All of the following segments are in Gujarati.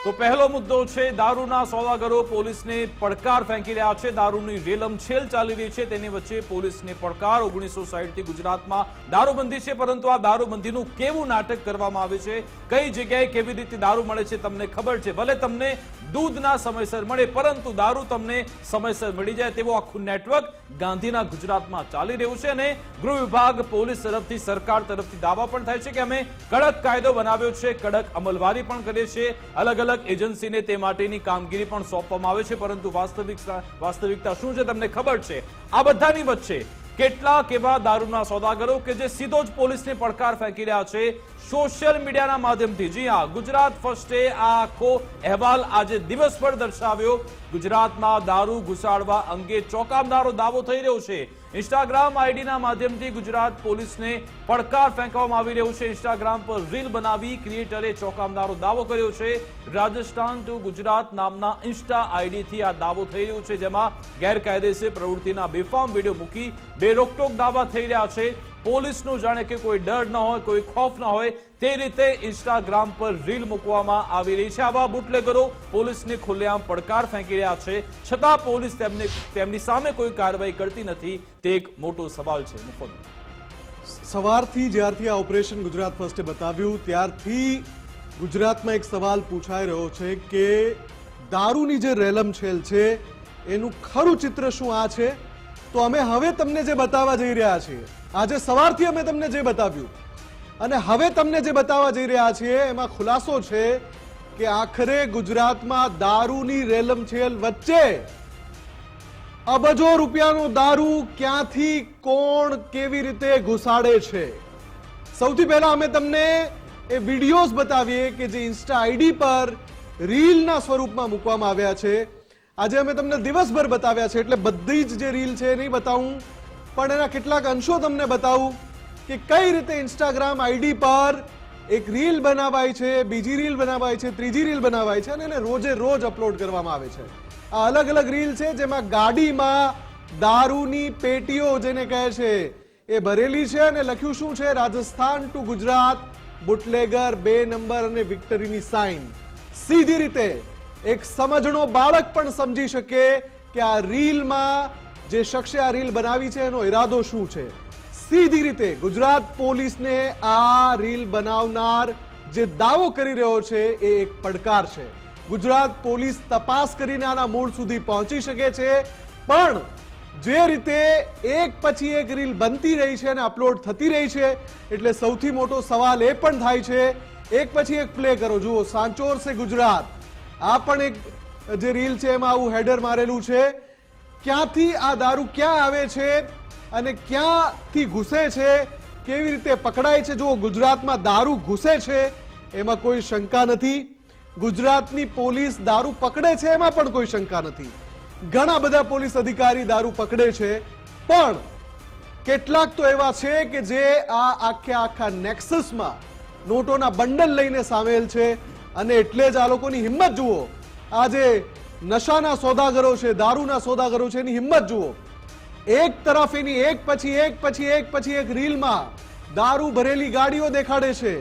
તો પહેલો મુદ્દો છે દારૂના સોદાગરો પોલીસને પડકાર ફેંકી રહ્યા છે। દારૂની રેલમછેલ ચાલી રહી છે, તેની વચ્ચે પોલીસને પડકાર। 1960 થી ગુજરાતમાં દારૂબંધી છે, પરંતુ આ દારૂબંધીનું કેવું નાટક કરવામાં આવે છે, કઈ જગ્યાએ કેવી રીતે દારૂ મળે છે તમને ખબર છે। ભલે તમને દૂધના સમયસર મળે, પરંતુ દારૂ તમને સમયસર મળી જાય તેવું આખું નેટવર્ક ગાંધીના ગુજરાતમાં ચાલી રહ્યું છે। અને ગૃહ વિભાગ પોલીસ તરફથી સરકાર તરફથી દાવા પણ થાય છે કે અમે કડક કાયદો બનાવ્યો છે, કડક અમલવારી પણ કરીએ છીએ, અલગ અલગ એજન્સીને તે માટેની કામગીરી પણ સોંપવામાં આવે છે। પરંતુ વાસ્તવિકતા શું છે તમને ખબર છે। આ બધાની વચ્ચે કેટલાક એવા દારૂના સોદાગરો કે જે સીધો જ પોલીસને પડકાર ફેંકી રહ્યા છે સોશિયલ મીડિયાના માધ્યમથી। જી હા, ગુજરાત ફર્સ્ટે આ આખો અહેવાલ આજે દિવસભર દર્શાવ્યો। ગુજરાતમાં દારૂ ઘુસાડવા અંગે ચોંકાવનારો દાવો થઈ રહ્યો છે। ઇન્સ્ટાગ્રામ આઈડીના માધ્યમથી ગુજરાત પોલીસને પડકાર ફેંકવામાં આવી રહ્યો છે। ઇન્સ્ટાગ્રામ પર રીલ બનાવી ક્રિએટરે ચોંકાવનારો દાવો કર્યો છે। રાજસ્થાન ટુ ગુજરાત નામના ઇન્સ્ટા આઈડીથી આ દાવો થઈ રહ્યો છે, જેમાં ગેરકાયદેસર પ્રવૃત્તિના બેફામ વિડીયો મૂકી બેરોકટોક દાવા થઈ રહ્યા છે। પોલીસનું જાણે કે કોઈ ડર ન હોય, કોઈ ખોફ ન હોય તે રીતે ઇન્સ્ટાગ્રામ પર રીલ મૂકવામાં આવી રહી છે। આવા બુટલેગરો પોલીસને ખુલ્લેઆમ પડકાર ફેંકી રહ્યા છે, છતાં પોલીસ તેમની સામે કોઈ કાર્યવાહી કરતી નથી, તે એક મોટો સવાલ છે। સવારથી જ્યારથી આ ઓપરેશન ગુજરાત ફર્સ્ટે બતાવ્યું ત્યારથી ગુજરાતમાં એક સવાલ પૂછાઈ રહ્યો છે કે દારૂની જે રેલમછેલ છે એનું ખરું ચિત્ર શું આ છે। તો અમે હવે તમને જે બતાવવા જઈ રહ્યા છીએ, આજે સવારથી અમે તમને જે બતાવ્યું અને હવે તમને જે બતાવવા જઈ રહ્યા છીએ એમાં ખુલાસો છે કે આખરે ગુજરાતમાં દારૂની રેલમછેલ વચ્ચે અબજો રૂપિયાનો દારૂ ક્યાંથી કોણ કેવી રીતે ઘુસાડે છે। સૌથી પહેલા અમે તમને એ વિડીયોઝ બતાવીએ કે જે ઇન્સ્ટા આઈડી પર રીલના સ્વરૂપમાં મૂકવામાં આવ્યા છે। આજે અમે તમને દિવસભર બતાવ્યા છે, એટલે બધી જ જે રીલ છે નહીં બતાવું, પણ એના કેટલાક અંશો તમને બતાવું કે કઈ રીતે ઇન્સ્ટાગ્રામ આઈડી પર એક રીલ બનાવાય છે, બીજી રીલ બનાવાય છે, ત્રીજી રીલ બનાવાય છે અને એને રોજે રોજ અપલોડ કરવામાં આવે છે। આ અલગ અલગ રીલ છે જેમાં ગાડીમાં દારૂની પેટીઓ જેને કહે છે એ ભરેલી છે અને લખ્યું શું છે, Rajasthan to Gujarat, bootlegger 2 number અને વિક્ટરીની સાઇન। સીધી રીતે એક સમજણો બાળક પણ સમજી શકે કે આ રીલમાં જે શખ્સે આ રીલ બનાવી છે એનો ઈરાદો શું છે। સીધી રીતે ગુજરાત પોલીસને આ રીલ બનાવનાર જે દાવો કરી રહ્યો છે એ એક પડકાર છે। ગુજરાત પોલીસ તપાસ કરીને આના મૂળ સુધી પહોંચી શકે છે, પણ જે રીતે એક પછી એક રીલ બનતી રહી છે અને અપલોડ થતી રહી છે, એટલે સૌથી મોટો સવાલ એ પણ થાય છે, એક પછી એક પ્લે કરો। જુઓ, સાંચોર સે ગુજરાત, આ પણ એક જે રીલ છે એમાં આવું હેડર મારેલું છે। ક્યાંથી આ દારૂ ક્યાં આવે છે અને ક્યાંથી ઘૂસે છે, કેવી રીતે પકડાય છે। જો ગુજરાતમાં દારૂ ઘૂસે છે એમાં કોઈ શંકા નથી, ગુજરાતની પોલીસ દારૂ પકડે છે એમાં પણ કોઈ શંકા નથી, ઘણા બધા પોલીસ અધિકારી દારૂ પકડે છે, પણ કેટલાક તો એવા છે કે જે આ આખા નેક્સસમાં નોટોના બંડલ લઈને સામેલ છે। અને એટલે જ આ લોકોની હિંમત જુઓ, આજે નશાના સોદાગરો છે, દારૂના સોદાગરો છે, એની હિંમત જુઓ। એક તરફ એની એક પછી એક રીલમાં દારૂ ભરેલી ગાડીઓ દેખાડે છે,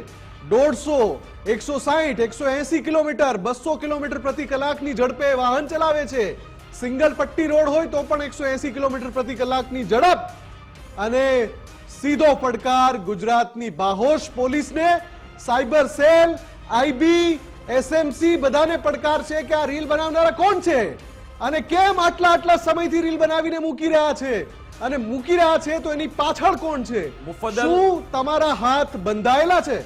150, 160, 180 કિલોમીટર, 200 કિલોમીટર પ્રતિ કલાકની ઝડપે વાહન ચલાવે છે। સિંગલ પટ્ટી રોડ હોય તો પણ 180 કિલોમીટર પ્રતિ કલાકની ઝડપ। અને સીધો પડકાર ગુજરાતની બાહોશ પોલીસને, સાયબર સેલ, આઈબી, એસએમસી બધાને પડકાર છે કે આ રીલ બનાવનારા કોણ છે અને કેમ આટલા સમયથી રીલ બનાવીને મૂકી રહ્યા છે, અને મૂકી રહ્યા છે તો એની પાછળ કોણ છે। શું તમારા હાથ બંધાયેલા છે?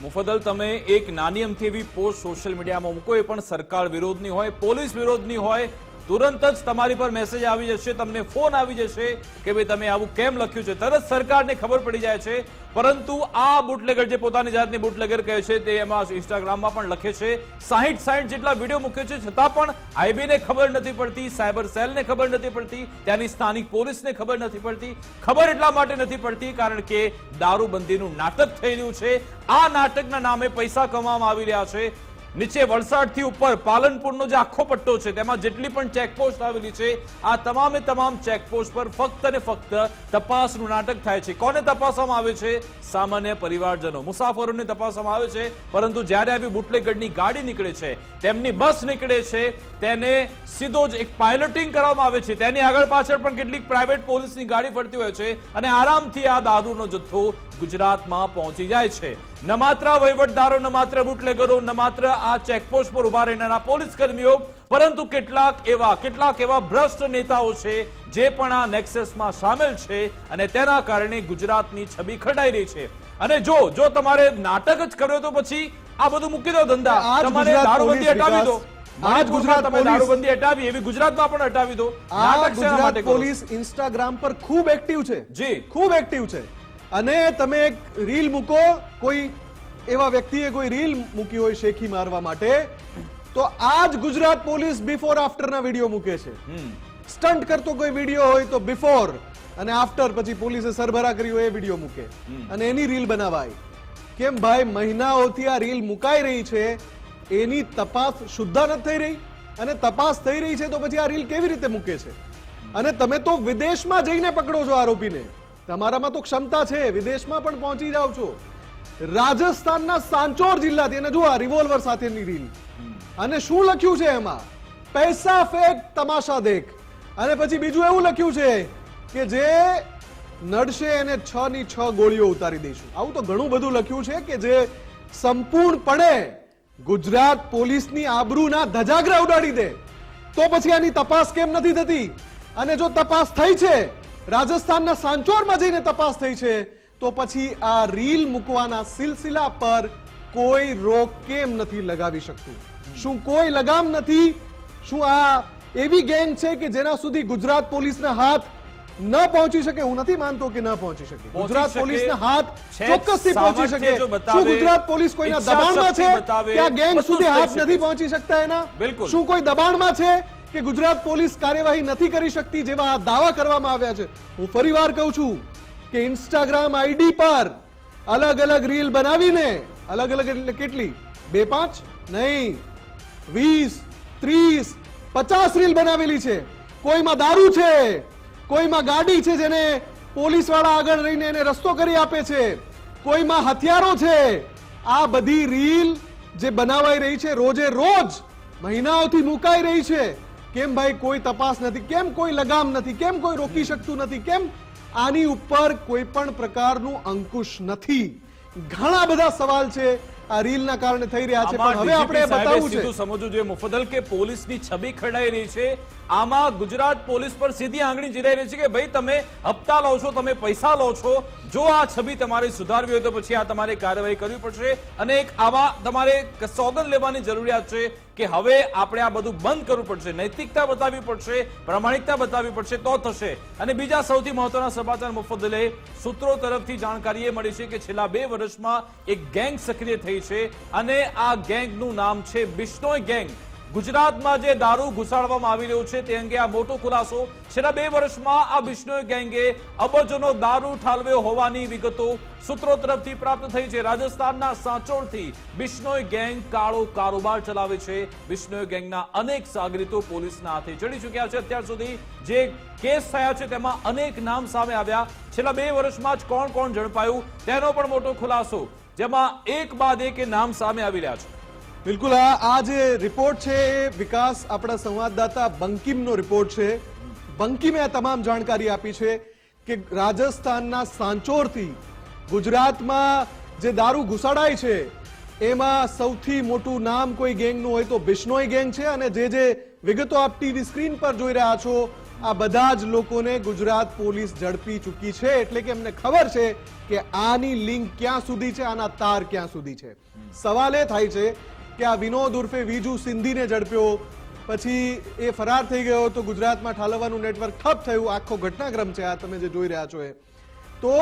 મુફદ્દલ, તમે એક નાની અમથી એવી પોસ્ટ સોશિયલ મીડિયામાં મૂકો, એ પણ સરકાર વિરોધની હોય, પોલીસ વિરોધની હોય, તુરંત જ તમારી પર મેસેજ આવી જશે, તમને ફોન આવી જશે કે ભાઈ તમે આવું કેમ લખ્યું છે, તરત સરકારને ખબર પડી જાય છે। પરંતુ આ બુટલેગર જે પોતાની જાતને બુટલેગર કહે છે તે એમાં ઇન્સ્ટાગ્રામમાં પણ લખે છે, 60 જેટલા વિડીયો મૂકે છે, છતાં પણ આઈબીને ખબર નથી પડતી, સાયબર સેલને ખબર નથી પડતી, ત્યાંની સ્થાનિક પોલીસને ખબર નથી પડતી। ખબર એટલા માટે નથી પડતી કારણ કે દારૂબંધીનું નાટક થઈ રહ્યું છે। આ નાટકના નામે પૈસા કમાવામાં આવી રહ્યા છે। નીચે વલસાડથી ઉપર પાલનપુરનો જે આખો પટ્ટો છે તેમાં જેટલી પણ ચેકપોસ્ટ આવેલી છે આ તમામે તમામ ચેકપોસ્ટ પર ફક્ત અને ફક્ત તપાસનું નાટક થાય છે. કોને તપાસવામાં આવે છે? સામાન્ય પરિવારજનો, મુસાફરોને તપાસવામાં આવે છે. પરંતુ જ્યારે આવી બુટલેગઢની ગાડી નીકળે છે, તેમની બસ નીકળે છે, તેને સીધો જ એક પાયલોટિંગ કરવામાં આવે છે. તેની આગળ પાછળ પણ કેટલીક પ્રાઇવેટ પોલીસની ગાડી ફરતી હોય છે અને આરામથી આ દારૂનો જથ્થો ગુજરાતમાં પહોંચી જાય છે. ન માત્ર વહીવટદારો, ન માત્ર બુટલેગરો, ન માત્ર આ ચેકપોસ્ટ પર ઉભા રહેનારા પોલીસ કર્મીઓ, પરંતુ કેટલાક એવા ભ્રષ્ટ નેતાઓ છે જે પણ આ નેક્સસમાં સામેલ છે અને તેના કારણે ગુજરાતની છબી ખરડાઈ રહી છે. અને જો તમારે નાટક જ કર્યો તો પછી આ બધું મૂકી દો ધંધા, તમારે દારૂબંધી હટાવી દો. તમે દારૂબંધી હટાવી એવી ગુજરાતમાં પણ હટાવી દો. નાટક શેના માટે કરો? પોલીસ ઇન્સ્ટાગ્રામ પર ખૂબ એક્ટિવ છે. જી, ખૂબ એક્ટિવ છે. અને તમે એક રીલ મૂકો, કોઈ એવા વ્યક્તિએ કોઈ રીલ મૂકી હોય શેખી મારવા માટે, તો આજ ગુજરાત પોલીસ બિફોર આફ્ટર ના વિડીયો મૂકે છે. સ્ટન્ટ કરતો કોઈ વિડીયો હોય તો બિફોર અને આફ્ટર, પછી પોલીસે સરભરા કરી હોય એ વિડીયો મૂકે અને એની રીલ બનાવાય. કેમ ભાઈ? મહિનાઓથી આ રીલ મુકાઈ રહી છે, એની તપાસ શુદ્ધા નથી થઈ રહી. અને તપાસ થઈ રહી છે તો પછી આ રીલ કેવી રીતે મૂકે છે? અને તમે તો વિદેશમાં જઈને પકડો છો આરોપીને. તમારામાં તો ક્ષમતા છે, વિદેશમાં પણ પહોંચી જાવ છો. રાજસ્થાનના સાંચોર જિલ્લાથી, અને જો આ રિવોલ્વર સાથેની રીલ, અને શું લખ્યું છે એમાં? પૈસા ફેક તમાશા દેખ. અને પછી બીજું એવું લખ્યું છે કે જે નડશે એને 6 ની 6 ગોળીઓ ઉતારી દઈશું. આવું તો ઘણું બધું લખ્યું છે કે જે સંપૂર્ણપણે ગુજરાત પોલીસની આબરૂના ધજાગરા ઉડાડી દે. તો પછી આની તપાસ કેમ નથી થતી? અને જો તપાસ થઈ છે, રાજસ્થાનના સાંચોરમાં જઈને તપાસ થઈ છે, તો પછી આ રીલ મૂકવાના સિલસિલા પર કોઈ રોક કેમ નથી લગાવી શકતું? શું કોઈ લગામ નથી? શું આ એવી ગેંગ છે કે જેના સુધી ગુજરાત પોલીસના હાથ ન પહોંચી શકે? હું નથી માનતો કે ન પહોંચી શકે. ગુજરાત પોલીસના હાથ ચોક્કસથી પહોંચી શકે. શું ગુજરાત પોલીસ કોઈના દબાણમાં છે કે આ ગેંગ સુધી હાથ નથી પહોંચી શકતા એના? શું કોઈ દબાણમાં છે કે ગુજરાત પોલીસ કાર્યવાહી નથી કરી શકતી, જેવા દાવા કરવામાં આવ્યા છે? હું ફરીવાર કહું છું કે ઇન્સ્ટાગ્રામ આઈડી પર અલગ અલગ રીલ બનાવીને, અલગ અલગ એટલે કેટલી? 2-5 નહીં, 20, 30, 50 રીલ બનાવેલી છે. કોઈમાં દારૂ છે, કોઈમાં ગાડી છે જેને પોલીસ વાળા આગળ રહીને એને રસ્તો કરી આપે છે, કોઈમાં હથિયારો છે. આ બધી રીલ જે બનાવાઈ રહી છે, રોજે રોજ મહિનાઓથી મુકાઈ રહી છે. કેમ ભાઈ કોઈ તપાસ નથી? કેમ કોઈ લગામ નથી? કેમ કોઈ રોકી શકતું નથી? કેમ આની ઉપર કોઈ પણ પ્રકારનું અંકુશ નથી? ઘણા બધા સવાલ છે આ રીલના કારણે થઈ રહ્યા છે. પણ હવે આપણે બતાવવું છે, સમજવું જોઈએ મુફદ્દલ, કે પોલીસની છબી ખરડાઈ રહી છે. આમાં ગુજરાત પોલીસ પર સીધી આંગળી ચીરાઈ રહી છે કે ભાઈ તમે હપ્તા લો છો, તમે પૈસા લો છો. જો આ છબી તમારે સુધારવી હોય તો પછી આ તમારે કાર્યવાહી કરવી પડશે અને એક આવા તમારે સોગંદ લેવાની જરૂરિયાત છે કે હવે આપણે આ બધું બંધ કરવું પડશે, નૈતિકતા બતાવવી પડશે, પ્રામાણિકતા બતાવવી પડશે, તો થશે. અને બીજા સૌથી મહત્વના સમાચાર મુફદ્દલે, સૂત્રો તરફથી જાણકારી એ મળી છે કે છેલ્લા 2 વર્ષમાં એક ગેંગ સક્રિય થઈ છે અને આ ગેંગનું નામ છે બિશ્નોઈ ગેંગ. ગુજરાતમાં જે દારૂ ઘુસાડવામાં આવી રહ્યો છે તે અંગે આ મોટો ખુલાસો. છેલ્લા 2 વર્ષમાં આ બિશ્નોઈ ગેંગે અબજોનો દારૂ ઠાલવ્યો હોવાની વિગતો સૂત્રો તરફથી પ્રાપ્ત થઈ છે. રાજસ્થાનના સાંચોરથી બિશ્નોઈ ગેંગ કાળો કારોબાર ચલાવે છે. બિશ્નોઈ ગેંગના અનેક સાગરીતો પોલીસના હાથે ચડી ચૂક્યા છે. અત્યાર સુધી જે કેસ થયા છે તેમાં અનેક નામ સામે આવ્યા. છેલ્લા 2 વર્ષમાં જ કોણ કોણ ઝડપાયું તેનો પણ મોટો ખુલાસો, જેમાં એક બાદ એક નામ સામે આવી રહ્યા છે. બિલકુલ. આ જે રિપોર્ટ છે એ વિકાસ આપણા સંવાદદાતા બંકિમનો રિપોર્ટ છે. બંકિમે આ તમામ જાણકારી આપી છે કે રાજસ્થાનના સાંચોરથી ગુજરાતમાં જે દારૂ ઘુસાડાય છે એમાં સૌથી મોટું નામ કોઈ ગેંગનું હોય તો બિશ્નોઈ ગેંગ છે. અને જે વિગતો આપ ટીવી સ્ક્રીન પર જોઈ રહ્યા છો, આ બધા જ લોકોને ગુજરાત પોલીસ ઝડપી ચૂકી છે. એટલે કે એમને ખબર છે કે આની લિંક ક્યાં સુધી છે, આના તાર ક્યાં સુધી છે. સવાલ એ થાય છે કે આ વિનોદ ઉર્ફે વિજુ સિંધીને ઝડપ્યો, પછી એ ફરાર થઈ ગયો તો ગુજરાતમાં ઠાલવવાનું નેટવર્ક ઠપ થયું. આખો ઘટનાક્રમ છે આ તમે જે જોઈ રહ્યા છો એ. તો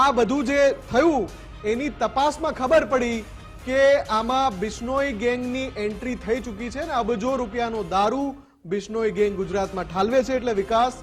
આ બધું જે થયું એની તપાસમાં ખબર પડી કે આમાં બિશ્નોઈ ગેંગની એન્ટ્રી થઈ ચૂકી છે ને અબજો રૂપિયાનો દારૂ બિશ્નોઈ ગેંગ ગુજરાતમાં ઠાલવે છે. એટલે વિકાસ,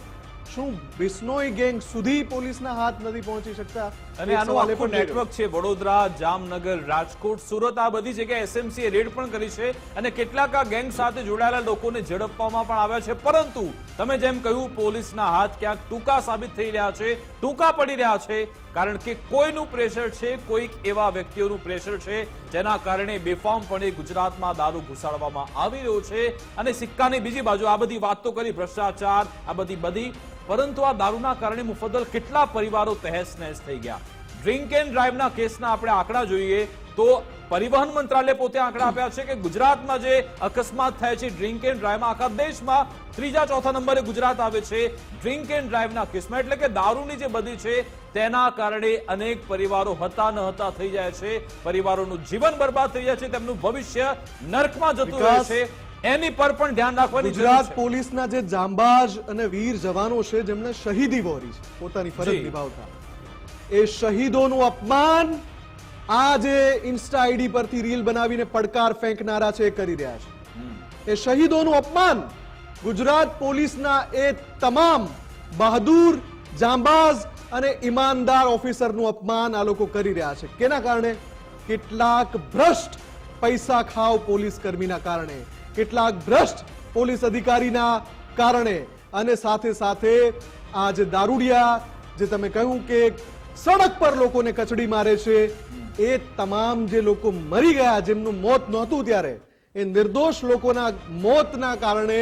શું બિશ્નોઈ ગેંગ સુધી પોલીસના હાથ નથી પહોંચી શકતા? અને એક આનું સવાલ એ આખું પણ થઈ રહ્યો. નેટવર્ક છે વડોદરા, જામનગર, રાજકોટ, સુરત, આ બધી જગ્યાએ એસએમસી એ રેડ પણ કરી છે અને કેટલાક આ ગેંગ સાથે જોડાયેલા લોકોને ઝડપવામાં પણ આવ્યા છે. પરંતુ તમે જેમ કહ્યું, પોલીસના હાથ ક્યાંક ટૂંકા સાબિત થઈ રહ્યા છે, ટૂંકા પડી રહ્યા છે, કારણ કે કોઈનું પ્રેશર છે, કોઈક એવા વ્યક્તિઓનું પ્રેશર છે જેના કારણે બેફામપણે ગુજરાતમાં દારૂ ઘુસાડવામાં આવી રહ્યો છે. અને સિક્કાની બીજી બાજુ આ બધી વાત તો કરી, ભ્રષ્ટાચાર, આ બધી, પરંતુ આ દારૂના કારણે મુફદ્દલ કેટલા પરિવારો તહેસ નહેસ થઈ ગયા. ડ્રિંક એન્ડ ડ્રાઈવના કેસના આપણે આંકડા જોઈએ તો પરિવહન મંત્રાલય પોતે આંકડા આપ્યા છે કે ગુજરાતમાં જે અકસ્માત થાય છે ડ્રિંક એન્ડ ડ્રાઈવમાં, આખા દેશમાં ત્રીજા ચોથા નંબરે ગુજરાત આવે છે ડ્રિંક એન્ડ ડ્રાઈવના કેસમાં. એટલે કે દારૂની જે બધી છે તેના કારણે અનેક પરિવારો હતા ન હતા થઈ જાય છે, પરિવારોનું જીવન બરબાદ થઈ જાય છે, તેમનું ભવિષ્ય નર્કમાં જતું રહે છે. એની પર પણ ધ્યાન રાખવાની જરૂર ગુજરાત છે. પોલીસના જે જાંબાજ અને વીર જવાનો છે જેમણે શહીદી વહોરી છે પોતાની ફરજ જી. નિભાવતા, એ શહીદોનું અપમાન આ જે ઇન્સ્ટા આઈડી પરથી રીલ બનાવીને પડકાર ફેંકનારા છે એ કરી રહ્યા છે. એ શહીદોનું અપમાન ગુજરાત પોલીસના એ તમામ બહાદુર, જાંબાઝ અને ઈમાનદાર ઓફિસરનું અપમાન આ લોકો કરી રહ્યા છે. કેના કારણે? કેટલાક ભ્રષ્ટ પૈસા ખાવ પોલીસ કર્મીના કારણે, કેટલાક ભ્રષ્ટ પોલીસ અધિકારીના કારણે, અને સાથે સાથે આ જે દારૂડિયા, જે તમે કહ્યું કે સડક પર લોકોને કચડી મારે છે, એ તમામ જે લોકો મરી ગયા, જેમનું મોત નહોતું ત્યારે, એ નિર્દોષ લોકોના મોતના કારણે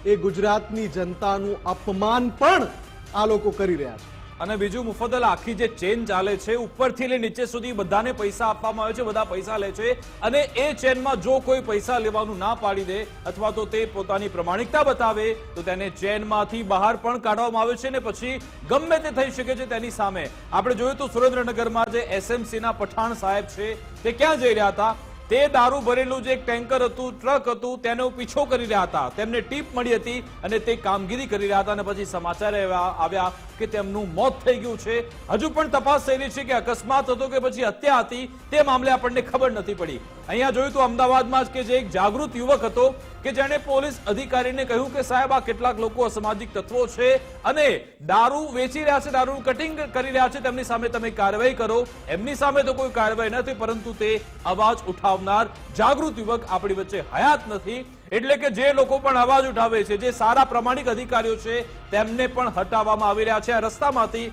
એ ગુજરાતની જનતાનું અપમાન પણ આ લોકો કરી રહ્યા છે. અને બીજું મુફદ્દલ આખી જે ચેન ચાલે છે, ઉપરથી લઈ નીચે સુધી બધાને પૈસા આપવામાં આવે છે, બધા પૈસા લે છે, અને એ ચેનમાં જો કોઈ પૈસા લેવાનું ના પાડી દે અથવા તો તે પોતાની પ્રમાણિકતા બતાવે તો તેને ચેનમાંથી બહાર પણ કાઢવામાં આવે છે ને પછી ગમે તે થઈ શકે છે તેની સામે. આપણે જોયું તો સુરેન્દ્રનગરમાં જે એસએમસીના પઠાણ સાહેબ છે તે ક્યાં જઈ રહ્યા હતા? તે દારૂ ભરેલું જે એક ટેન્કર હતું, ટ્રક હતું, તેનો પીછો કરી રહ્યા હતા. તેમને ટીપ મળી હતી અને તે કામગીરી કરી રહ્યા હતા અને પછી સમાચાર આવ્યા કે તેમનું મોત થઈ ગયું છે. હજુ પણ તપાસ થઈ રહી છે કે અકસ્માત હતો કે પછી હત્યા હતી, તે મામલે આપણને ખબર નથી પડી. અહીંયા જોયું તો અમદાવાદમાં જ કે જે એક જાગૃત યુવક હતો કે જેણે પોલીસ અધિકારીને કહ્યું કે સાહેબ, આ કેટલાક લોકો અસામાજિક તત્વો છે અને દારૂ વેચી રહ્યા છે, દારૂ કટિંગ કરી રહ્યા છે, તેમની સામે તમે કાર્યવાહી કરો. એમની સામે તો કોઈ કાર્યવાહી નથી, પરંતુ તે અવાજ ઉઠાવનાર જાગૃત યુવક આપણી વચ્ચે હયાત નથી. એટલે કે જે લોકો પણ અવાજ ઉઠાવે છે, જે સારા પ્રામાણિક અધિકારીઓ છે, તેમને પણ હટાવવામાં આવી રહ્યા છે આ રસ્તામાંથી.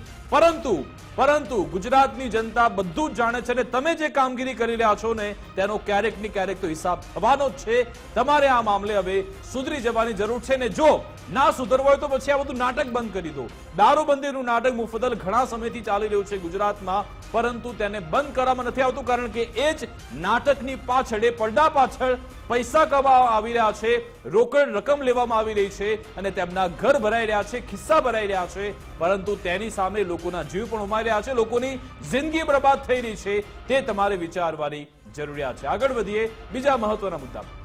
પરંતુ ગુજરાતની જનતા બધું જ જાણે છે અને તમે જે કામગીરી કરી રહ્યા છો ને તેનો ક્યારેક ને ક્યારેક તો હિસાબ થવાનો જ છે. તમારે આ મામલે હવે સુધરી જવાની જરૂર છે ને જો ના સુધરવું હોય તો પછી આ બધું નાટક બંધ કરી દો. દારૂબંધીનું નાટક મુફદ્દલ ઘણા સમયથી ચાલી રહ્યું છે ગુજરાતમાં, પરંતુ તેને બંધ કરવામાં નથી આવતું કારણ કે એ જ નાટકની પાછળ, પડદા પાછળ પૈસા કમાવા આવી રહ્યા છે, રોકડ રકમ લેવામાં આવી રહી છે અને તેમના ઘર ભરાઈ રહ્યા છે, ખિસ્સા ભરાઈ રહ્યા છે, પરંતુ તેની સામે લોકોના જીવ પણ ઉમાઈ રહ્યા છે, લોકોની જિંદગી બરબાદ થઈ રહી છે. તે તમારે વિચારવાની જરૂરિયાત છે. આગળ વધીએ બીજા મહત્વના મુદ્દા પર.